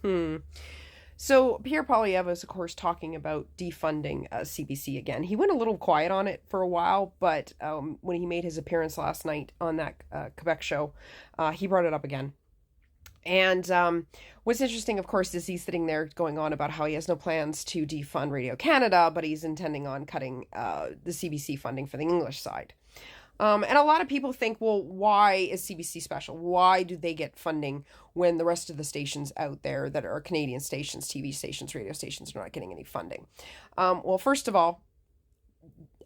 Hmm. So Pierre Poilievre is, of course, talking about defunding CBC again. He went a little quiet on it for a while, but when he made his appearance last night on that Quebec show, he brought it up again. And what's interesting, of course, is he's sitting there going on about how he has no plans to defund Radio Canada, but he's intending on cutting the CBC funding for the English side. And a lot of people think, well, why is CBC special? Why do they get funding when the rest of the stations out there that are Canadian stations, TV stations, radio stations, are not getting any funding? Well, first of all,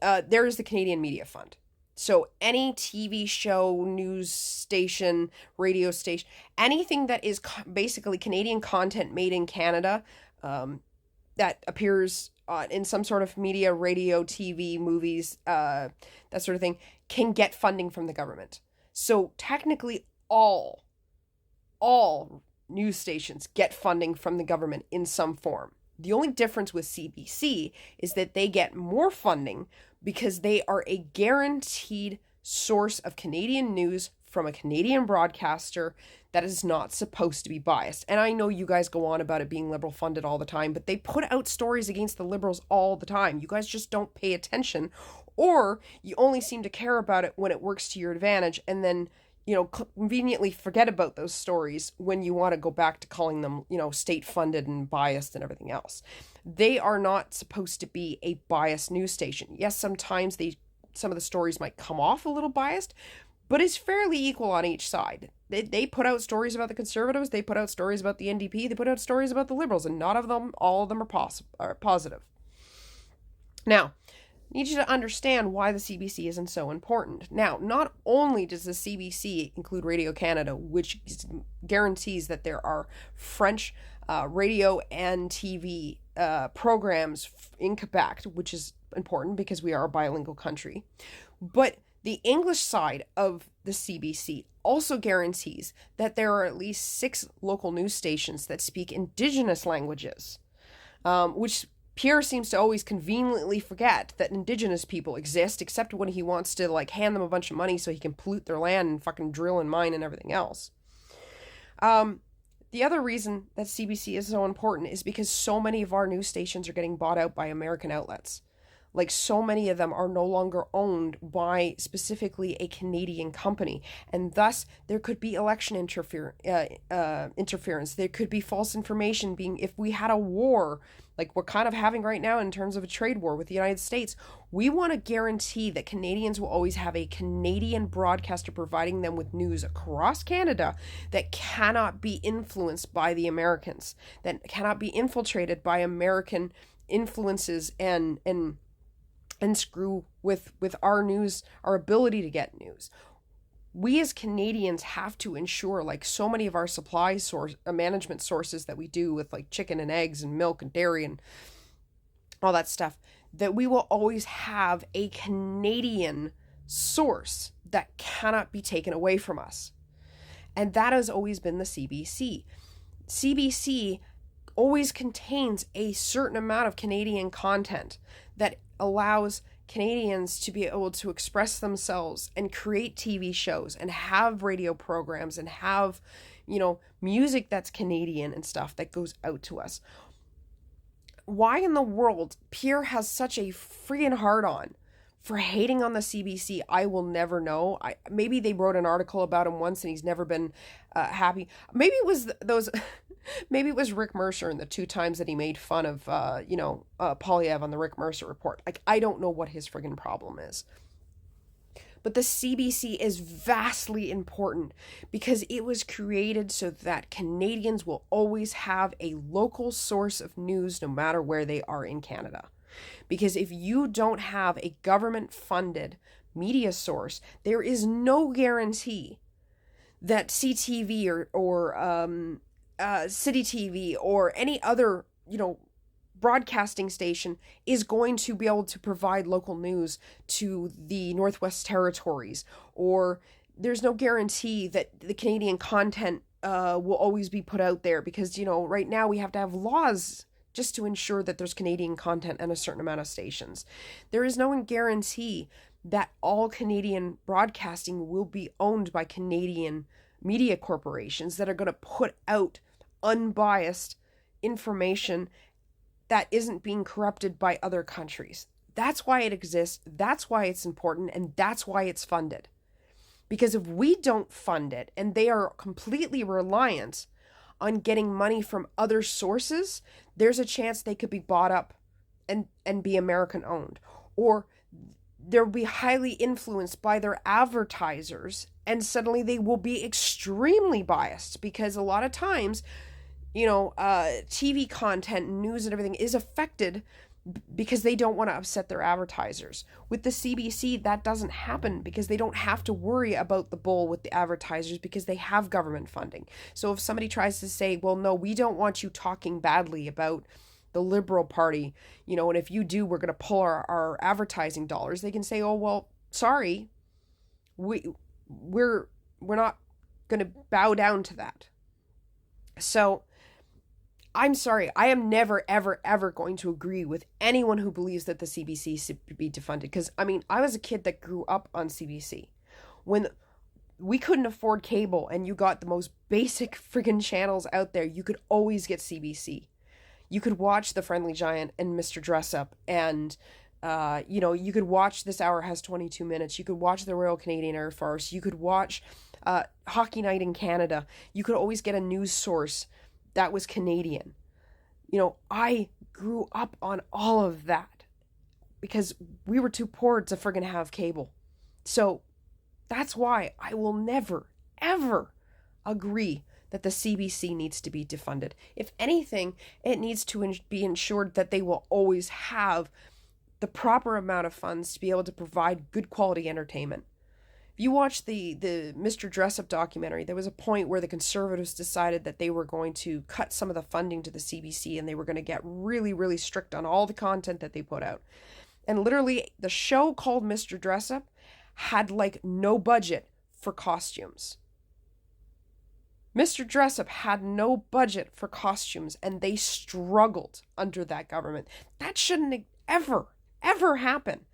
there is the Canadian Media Fund. So any TV show, news station, radio station, anything that is basically Canadian content made in Canada that appears in some sort of media, radio, TV, movies, that sort of thing, can get funding from the government. So technically, all news stations get funding from the government in some form. The only difference with CBC is that they get more funding because they are a guaranteed source of Canadian news from a Canadian broadcaster that is not supposed to be biased. And I know you guys go on about it being Liberal funded all the time, but they put out stories against the Liberals all the time. You guys just don't pay attention, or you only seem to care about it when it works to your advantage, and then conveniently forget about those stories when you want to go back to calling them, state funded and biased and everything else. They are not supposed to be a biased news station. Yes, sometimes some of the stories might come off a little biased, but it's fairly equal on each side. They put out stories about the Conservatives, they put out stories about the NDP, they put out stories about the Liberals, and all of them are positive. Now, I need you to understand why the CBC isn't so important. Now, not only does the CBC include Radio Canada, which guarantees that there are French radio and TV programs in Quebec, which is important because we are a bilingual country, but the English side of the CBC also guarantees that there are at least 6 local news stations that speak Indigenous languages, which Pierre seems to always conveniently forget that Indigenous people exist, except when he wants to, hand them a bunch of money so he can pollute their land and fucking drill and mine and everything else. The other reason that CBC is so important is because so many of our news stations are getting bought out by American outlets. So many of them are no longer owned by specifically a Canadian company, and thus there could be election interference. There could be false information if we had a war like we're kind of having right now in terms of a trade war with the United States. We want to guarantee that Canadians will always have a Canadian broadcaster providing them with news across Canada that cannot be influenced by the Americans, that cannot be infiltrated by American influences and screw with our news, our ability to get news. We as Canadians have to ensure, so many of our supply source management sources that we do with chicken and eggs and milk and dairy and all that stuff, that we will always have a Canadian source that cannot be taken away from us. And that has always been the CBC. CBC always contains a certain amount of Canadian content that allows Canadians to be able to express themselves and create TV shows and have radio programs and have, music that's Canadian and stuff that goes out to us. Why in the world Pierre has such a freaking hard-on for hating on the CBC, I will never know. Maybe they wrote an article about him once and he's never been happy. Maybe it was maybe it was Rick Mercer and the 2 times that he made fun of, Poilievre on the Rick Mercer report. I don't know what his friggin' problem is. But the CBC is vastly important because it was created so that Canadians will always have a local source of news no matter where they are in Canada. Because if you don't have a government-funded media source, there is no guarantee that CTV or City TV or any other, broadcasting station is going to be able to provide local news to the Northwest Territories, or there's no guarantee that the Canadian content will always be put out there because, right now we have to have laws just to ensure that there's Canadian content and a certain amount of stations. There is no guarantee that all Canadian broadcasting will be owned by Canadian media corporations that are going to put out unbiased information that isn't being corrupted by other countries. That's why it exists. That's why it's important. And that's why it's funded. Because if we don't fund it and they are completely reliant on getting money from other sources, there's a chance they could be bought up and be American owned. Or they'll be highly influenced by their advertisers and suddenly they will be extremely biased, because a lot of times, TV content, news and everything is affected because they don't want to upset their advertisers. With the CBC, that doesn't happen because they don't have to worry about the bull with the advertisers because they have government funding. So if somebody tries to say, well, no, we don't want you talking badly about the Liberal Party, and if you do, we're going to pull our advertising dollars, they can say, oh, well, sorry, we're not going to bow down to that. So I'm sorry, I am never, ever, ever going to agree with anyone who believes that the CBC should be defunded. Because, I was a kid that grew up on CBC. When we couldn't afford cable and you got the most basic friggin' channels out there, you could always get CBC. You could watch The Friendly Giant and Mr. Dressup and, you could watch This Hour Has 22 Minutes. You could watch the Royal Canadian Air Force. You could watch Hockey Night in Canada. You could always get a news source that was Canadian. I grew up on all of that because we were too poor to friggin' have cable. So that's why I will never, ever agree that the CBC needs to be defunded. If anything, it needs to be ensured that they will always have the proper amount of funds to be able to provide good quality entertainment. If you watch the Mr. Dressup documentary, there was a point where the Conservatives decided that they were going to cut some of the funding to the CBC and they were going to get really, really strict on all the content that they put out. And literally, the show called Mr. Dressup had no budget for costumes. Mr. Dressup had no budget for costumes and they struggled under that government. That shouldn't ever, ever happen.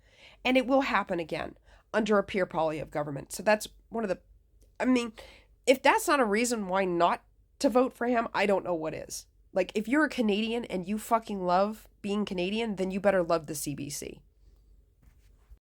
And it will happen again under a Pierre Poilievre government. So that's one of the, if that's not a reason why not to vote for him, I don't know what is. If you're a Canadian and you fucking love being Canadian, then you better love the CBC.